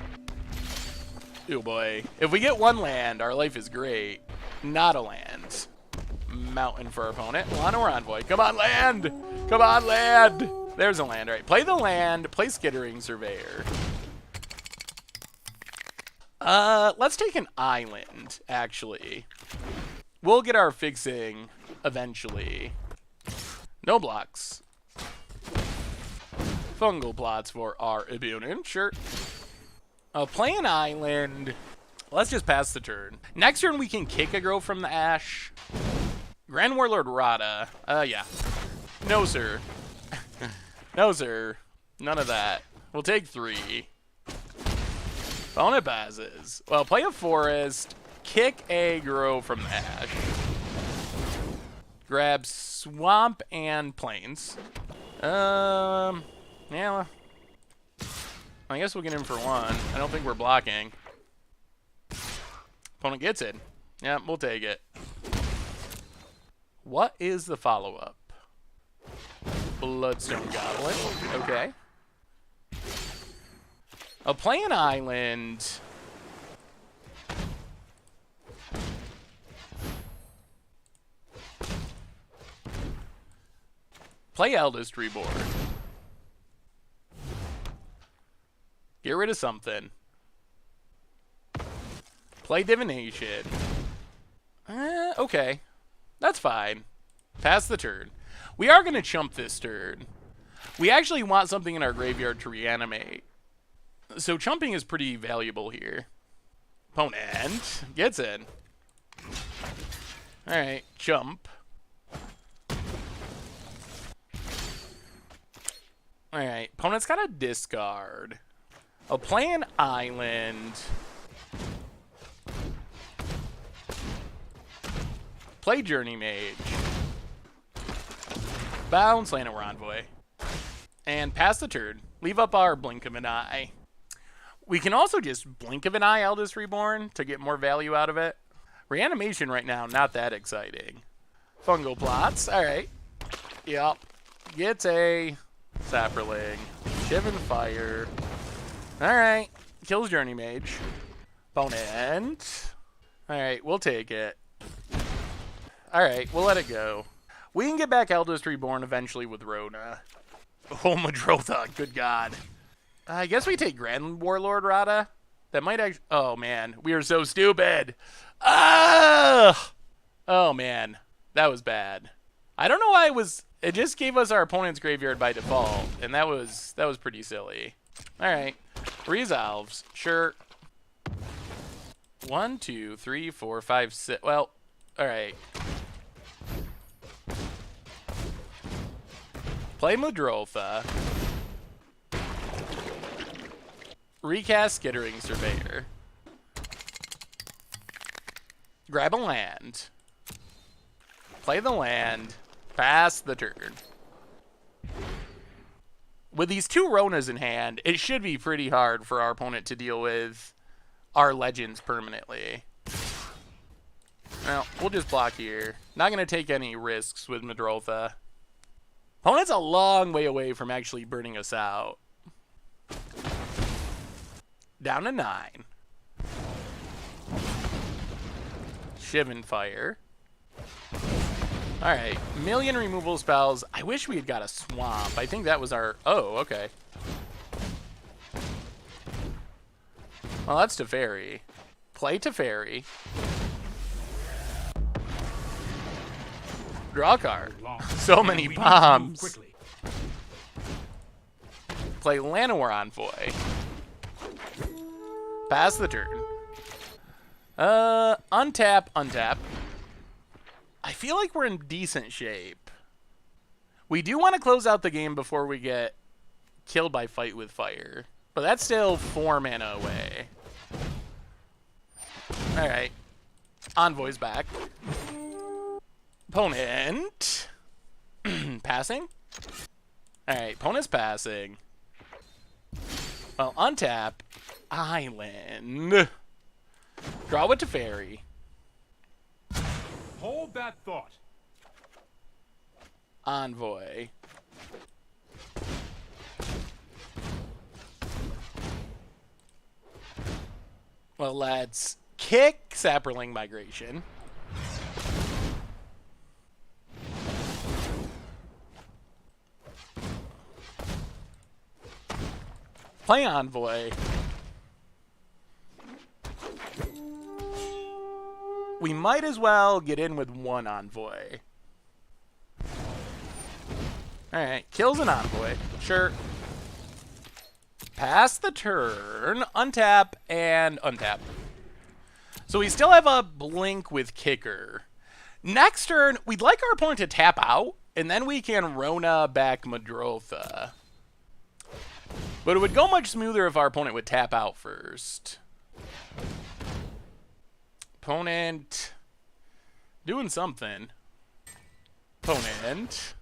Oh boy. If we get 1 land, our life is great. Not a land. Mountain for our opponent. Llanowar Envoy. Come on, land! Come on, land! There's a land. All right, play the land. Play Skittering Surveyor. Let's take an island, actually. We'll get our fixing eventually. No blocks. Fungal plots for our opponent. Sure. Play an island. Let's just pass the turn. Next turn, we can kick a Grow from the Ash. Grand Warlord Rada. Yeah. No, sir. No, sir. None of that. We'll take 3. Opponent passes. Well, play a forest. Kick a Grow from the Ash. Grab Swamp and Plains. Yeah. I guess we'll get in for 1. I don't think we're blocking. Opponent gets it. Yeah, we'll take it. What is the follow-up? Bloodstone Goblin. Okay. I'll play an island. Play Eldest Reborn. Get rid of something. Play Divination. Okay. That's fine. Pass the turn. We are going to chump this turn. We actually want something in our graveyard to reanimate. So chumping is pretty valuable here. Opponent gets in. Alright, jump. Alright, opponent's got a discard. I'll play an island. Play Journey Mage. Bounce Llanowar Envoy. And pass the turn. Leave up our Blink of an Eye. We can also just Blink of an Eye Eldest Reborn to get more value out of it. Reanimation right now, not that exciting. Fungal Plots, alright. Yep. Gets a Sapperling. Shivan Fire. Alright. Kills Journey Mage. Opponent. Alright, we'll take it. Alright, we'll let it go. We can get back Eldest Reborn eventually with Rona. Oh, Madrotha, good god. I guess we take Grand Warlord Rada. That might actually... Oh, man. We are so stupid. Ah! Oh, man. That was bad. I don't know why it was... It just gave us our opponent's graveyard by default, and that was pretty silly. Alright. Resolves. Sure. 1, 2, 3, 4, 5, 6... Well, alright. Play Madrotha. Recast Skittering Surveyor. Grab a land. Play the land. Pass the turn. With these two Ronas in hand, it should be pretty hard for our opponent to deal with our legends permanently. Well, we'll just block here. Not going to take any risks with Madrotha. Opponent's a long way away from actually burning us out. Down to 9. Shivan Fire. Alright, million removal spells. I wish we had got a swamp. I think that was our... Oh, okay. Well, that's Teferi. Play Teferi. Draw a card. So many bombs. Play Llanowar Envoy. Pass the turn. Untap, untap. I feel like we're in decent shape. We do want to close out the game before we get killed by Fight with Fire. But that's still 4 mana away. Alright. Envoy's back. Opponent. Passing? Alright, opponent's passing. Well, untap. Island. Draw with Teferi. Hold that thought. Envoy. Well, let's kick Sapperling Migration. Play Envoy. We might as well get in with 1 Envoy. Alright, kills an Envoy. Sure. Pass the turn. Untap and untap. So we still have a Blink with Kicker. Next turn, we'd like our opponent to tap out, and then we can Rona back Madrotha. But it would go much smoother if our opponent would tap out first. Opponent doing something. Opponent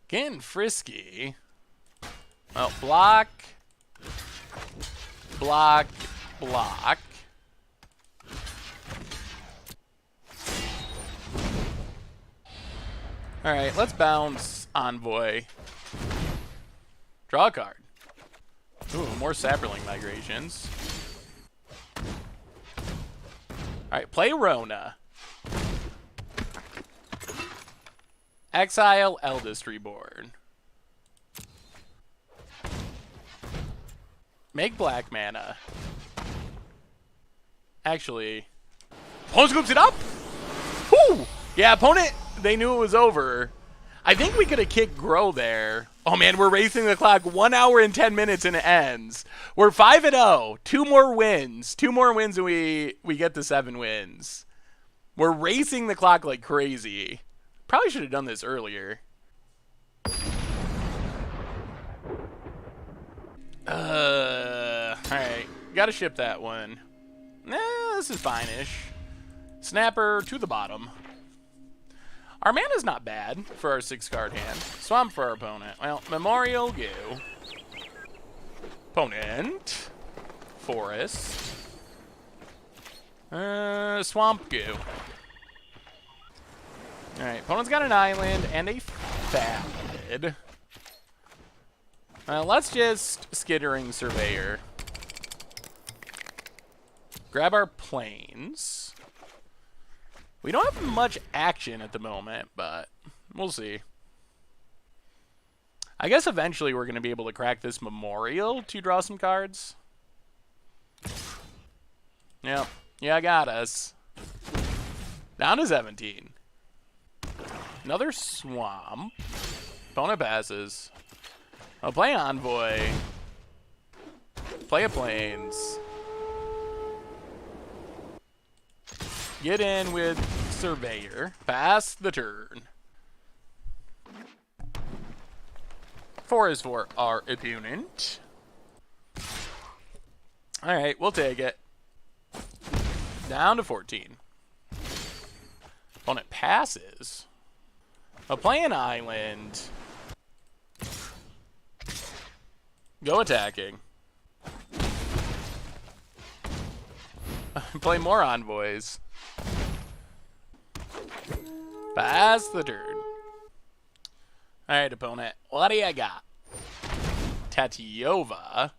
getting frisky. Well, block, block, block. All right, let's bounce Envoy. Draw a card. Ooh, more Sapperling Migrations. Alright, play Rona. Exile Eldest Reborn. Make black mana. Actually, opponent scoops it up? Whew! Yeah, opponent, they knew it was over. I think we could have kicked Grow there. Oh man, we're racing the clock. 1 hour and 10 minutes and it ends. We're 5-0. 2 more wins. 2 more wins and we get to 7 wins. We're racing the clock like crazy. Probably should have done this earlier. Alright. Gotta ship that one. This is fine-ish. Snapper to the bottom. Our mana's not bad for our 6-card hand. Swamp for our opponent. Well, Memorial, go. Opponent. Forest. Swamp, go. Alright, opponent's got an island and a Fallid. Let's just Skittering Surveyor. Grab our planes. We don't have much action at the moment, but we'll see. I guess eventually we're going to be able to crack this Memorial to draw some cards. Yep. Yeah, got us. Down to 17. Another Swamp. Opponent passes. I'll play Envoy. Play a Plains. Get in with Surveyor. Pass the turn. Forest for our opponent. Alright, we'll take it. Down to 14. Opponent passes. I'll play an island. Go attacking. Play more Envoys. Pass the turn. Alright, opponent. What do you got? Tatiova.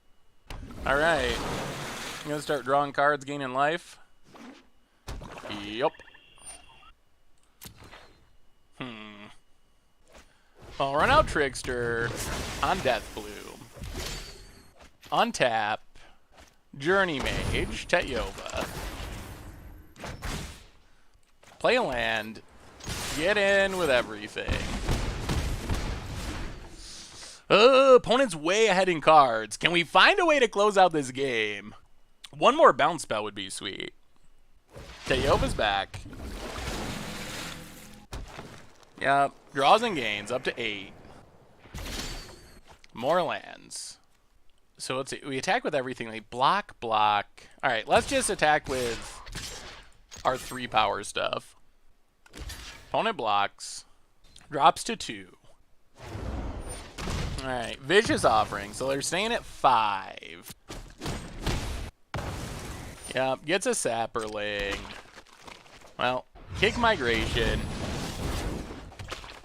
Alright. I'm gonna start drawing cards, gaining life. Yup. I'll run out Trickster on Deathbloom. Untap. Journey Mage. Tatiova. Play a land. Get in with everything. Opponent's way ahead in cards. Can we find a way to close out this game? One more bounce spell would be sweet. Tatiova's back. Yep. Draws and gains up to 8. More lands. So let's see. We attack with everything. Like block, block. Alright, let's just attack with our 3 power stuff. Opponent blocks. Drops to 2. Alright, Vicious Offering. So they're staying at 5. Yep, gets a Sapperling. Well, kick Migration.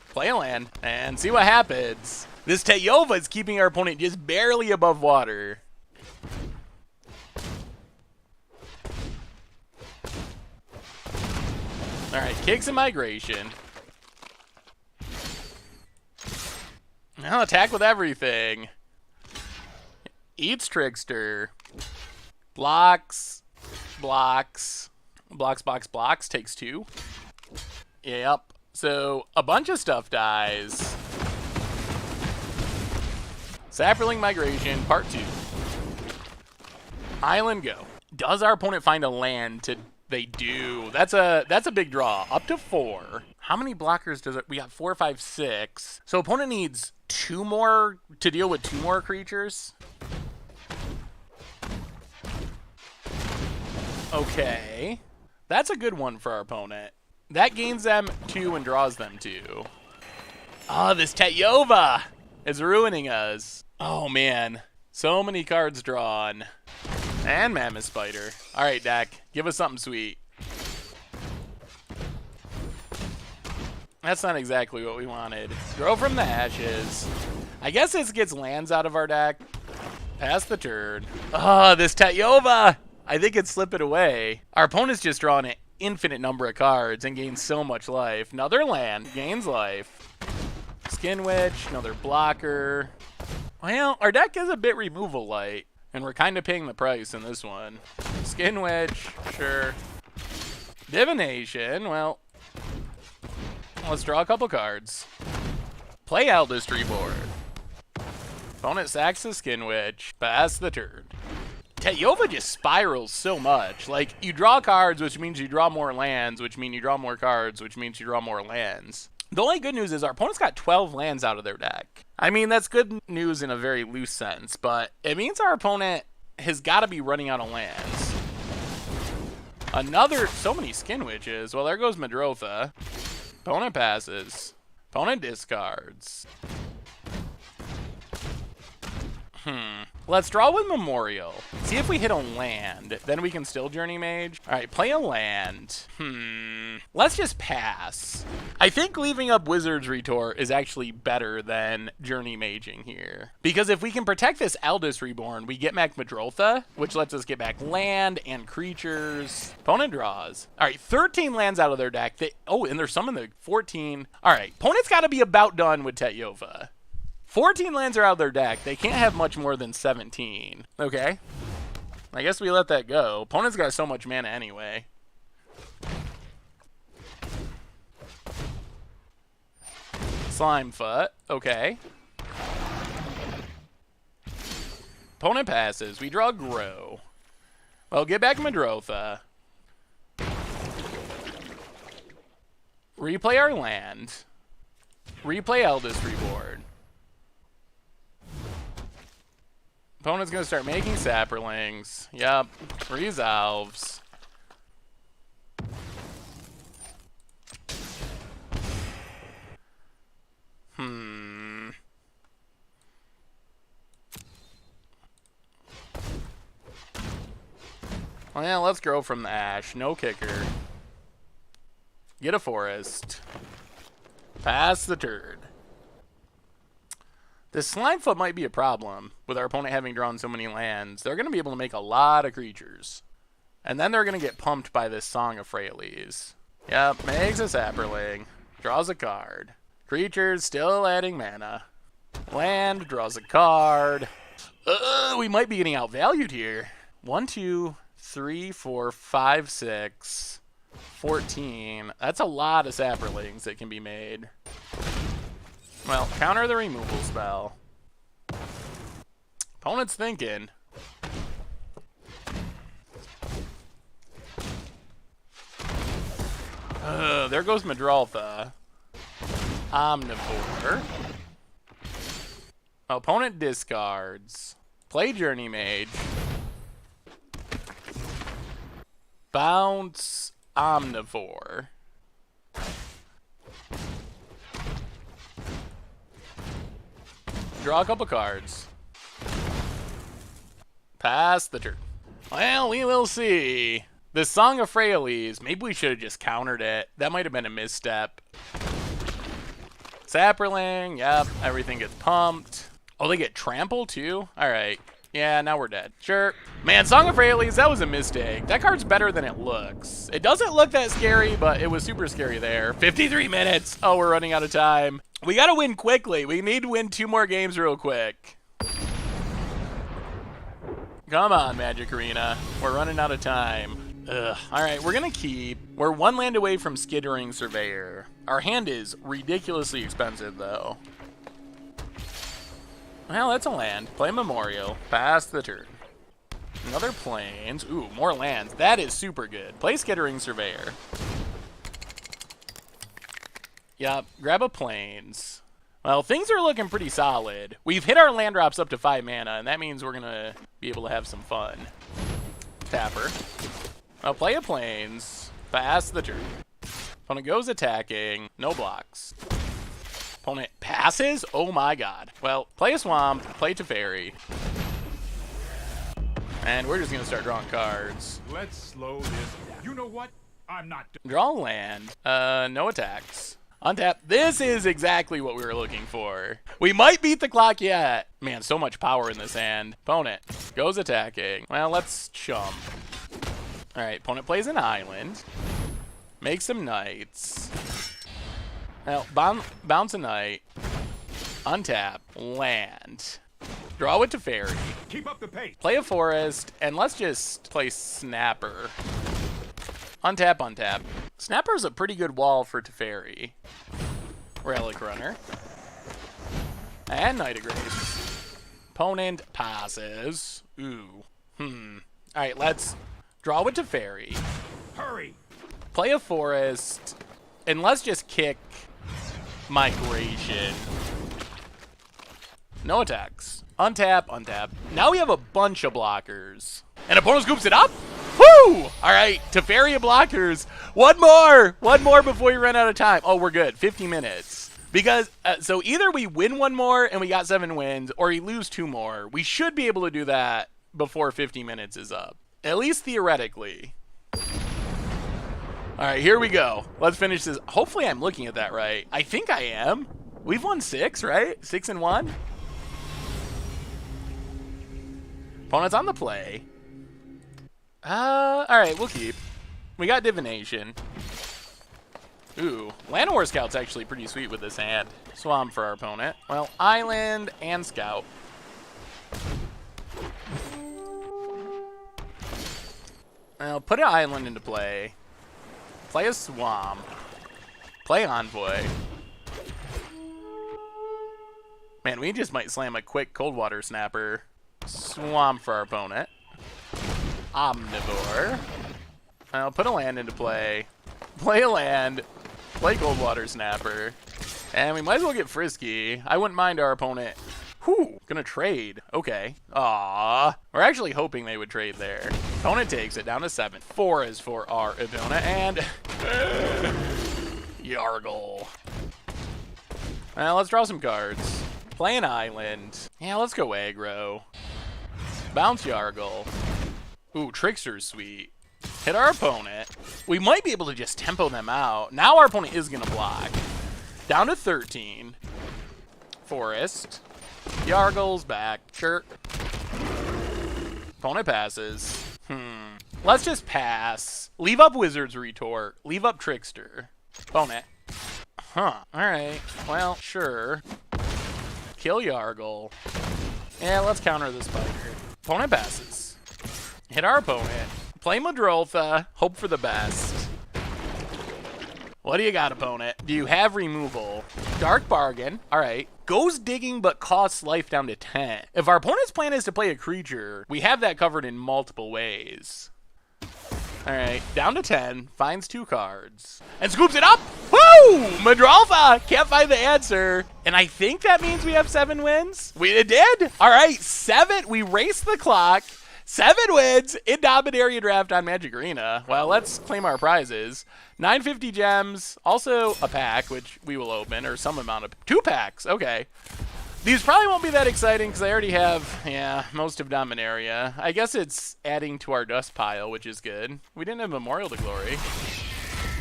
Play a land, and see what happens. This Tatiova is keeping our opponent just barely above water. Alright, kicks a Migration. Now attack with everything. Eats Trickster. Blocks. Blocks. Blocks, blocks, blocks. Takes 2. Yep. So, a bunch of stuff dies. Sapperling Migration, Part 2. Island, go. Does our opponent find a land to... They do. That's a big draw. Up to 4. How many blockers does it... We got 4, 5, 6. So, opponent needs 2 more to deal with 2 more creatures. Okay. That's a good one for our opponent. That gains them 2 and draws them 2. Oh, this Tatiova is ruining us. Oh, man. So many cards drawn. And Mammoth Spider. All right, deck. Give us something sweet. That's not exactly what we wanted. Grow from the ashes. I guess this gets lands out of our deck. Pass the turn. Oh, this Tatiova. I think it's slip it away. Our opponent's just drawing an infinite number of cards and gains so much life. Another land. Gains life. Skin Witch. Another blocker. Well, our deck is a bit removal light. And we're kind of paying the price in this one. Skin Witch. Sure. Divination. Well, let's draw a couple cards. Play Eldest Reborn. Opponent sacks the Skin Witch. Pass the turn. Teyova just spirals so much. Like, you draw cards, which means you draw more lands, which means you draw more cards, which means you draw more lands. The only good news is our opponent's got 12 lands out of their deck. I mean, that's good news in a very loose sense, but it means our opponent has got to be running out of lands. So many Skin Witches. Well, there goes Madrotha. Opponent passes. Opponent discards. Let's draw with Memorial. See if we hit a land. Then we can still Journey Mage. All right, play a land. Let's just pass. I think leaving up Wizard's Retort is actually better than Journey Maging here. Because if we can protect this Eldest Reborn, we get back Madrotha, which lets us get back land and creatures. Opponent draws. All right, 13 lands out of their deck. And there's some in the 14. All right, opponent's got to be about done with Teyova. 14 lands are out of their deck. They can't have much more than 17. Okay. I guess we let that go. Opponent's got so much mana anyway. Slimefoot. Okay. Opponent passes. We draw Grow. Well, get back Madrotha. Replay our land. Replay Eldest Reborn. Opponent's going to start making Saprolings. Yep. Resolves. Well, let's grow from the ash. No kicker. Get a forest. Pass the turd. This Slimefoot might be a problem with our opponent having drawn so many lands. They're going to be able to make a lot of creatures. And then they're going to get pumped by this Song of Freyalise. Yep, makes a Saproling. Draws a card. Creatures still adding mana. Land, draws a card. We might be getting outvalued here. 1, 2, 3, 4, 5, 6, 14. That's a lot of Saprolings that can be made. Well, counter the removal spell. Opponent's thinking. There goes Madrotha. Omnivore. Opponent discards. Play Journey Mage. Bounce Omnivore. Draw a couple cards. Pass the turn. Well, we will see. This Song of Freyalise, maybe we should have just countered it. That might have been a misstep. Saproling, yep, everything gets pumped. Oh, they get trampled too? Alright. Yeah, now we're dead. Sure. Man, Song of Freyalise, that was a mistake. That card's better than it looks. It doesn't look that scary, but it was super scary there. 53 minutes. Oh, we're running out of time. We gotta win quickly. We need to win 2 more games real quick. Come on, Magic Arena. We're running out of time. Ugh. Alright, we're gonna keep. We're 1 land away from Skittering Surveyor. Our hand is ridiculously expensive, though. Well, that's a land. Play Memorial. Pass the turn. Another Plains. Ooh, more lands. That is super good. Play Skittering Surveyor. Yep, grab a Plains. Well, things are looking pretty solid. We've hit our land drops up to 5 mana, and that means we're going to be able to have some fun. Tapper. Well, play a Plains. Pass the turn. Opponent goes attacking. No blocks. Opponent passes? Oh my god. Well, play a Swamp. Play Teferi. And we're just going to start drawing cards. Let's slow this down. You know what? I'm not done. Draw a land. No attacks. Untap. This is exactly what we were looking for. We might beat the clock yet. Man, so much power in this hand. Opponent goes attacking. Well, let's chump. All right, opponent plays an island. Make some knights. Well, bounce a knight. Untap. Land. Draw it to Teferi. Keep up the pace. Play a forest, and let's just play Snapper. Untap, untap. Snapper's a pretty good wall for Teferi. Relic Runner. And Knight of Grace. Opponent passes. Ooh. Alright, let's draw with Teferi. Hurry! Play a forest. And let's just kick Migration. No attacks. Untap, untap. Now we have a bunch of blockers. And opponent scoops it up? Woo! Alright, Teferia blockers. One more before we run out of time. Oh, we're good. 50 minutes. Because, so either we win one more and we got 7 wins, or we lose 2 more. We should be able to do that before 50 minutes is up. At least theoretically. Alright, here we go. Let's finish this. Hopefully I'm looking at that right. I think I am. We've won 6, right? 6 and 1? Opponent's on the play. Alright, we'll keep. We got Divination. Ooh, Llanowar Scout's actually pretty sweet with this hand. Swamp for our opponent. Well, Island and Scout. Well, put an Island into play. Play a Swamp. Play Envoy. Man, we just might slam a quick Cold Water Snapper. Swamp for our opponent. Omnivore. I'll put a land into play. Play a land. Play Cold Water Snapper. And we might as well get frisky. I wouldn't mind our opponent. Whew, gonna trade. Okay. Aww. We're actually hoping they would trade there. Opponent takes it down to 7. 4 is for our opponent. And Yargle. Well, let's draw some cards. Play an island. Yeah, let's go aggro. Bounce Yargle. Ooh, Trickster's sweet. Hit our opponent. We might be able to just tempo them out. Now our opponent is going to block. Down to 13. Forest. Yargle's back. Sure. Opponent passes. Let's just pass. Leave up Wizard's Retort. Leave up Trickster. Opponent. Huh. Alright. Well, sure. Kill Yargle. Yeah, let's counter the spider. Opponent passes. Hit our opponent. Play Madroltha. Hope for the best. What do you got, opponent? Do you have removal? Dark Bargain. Alright. Goes digging but costs life down to 10. If our opponent's plan is to play a creature, we have that covered in multiple ways. Alright. Down to 10. Finds 2 cards. And scoops it up! Woo! Madroltha! Can't find the answer. And I think that means we have 7 wins. It did! Alright. 7. We raced the clock. 7 wins in Dominaria draft on Magic Arena. Well, let's claim our prizes. 950 gems, also a pack, which we will open, or some amount of 2 packs. Okay. These probably won't be that exciting because I already have, yeah, most of Dominaria. I guess it's adding to our dust pile, which is good. We didn't have Memorial to Glory.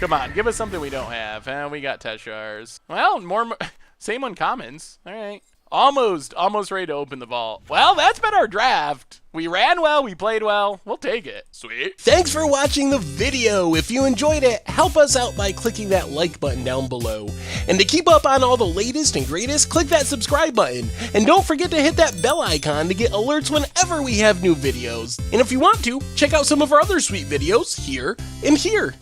Come on, give us something we don't have. And we got Teshars. Well, same uncommons. All right. Almost ready to open the vault. Well, that's been our draft. We ran well, we played well. We'll take it. Sweet. Thanks for watching the video. If you enjoyed it, help us out by clicking that like button down below. And to keep up on all the latest and greatest, click that subscribe button. And don't forget to hit that bell icon to get alerts whenever we have new videos. And if you want to, check out some of our other sweet videos here and here.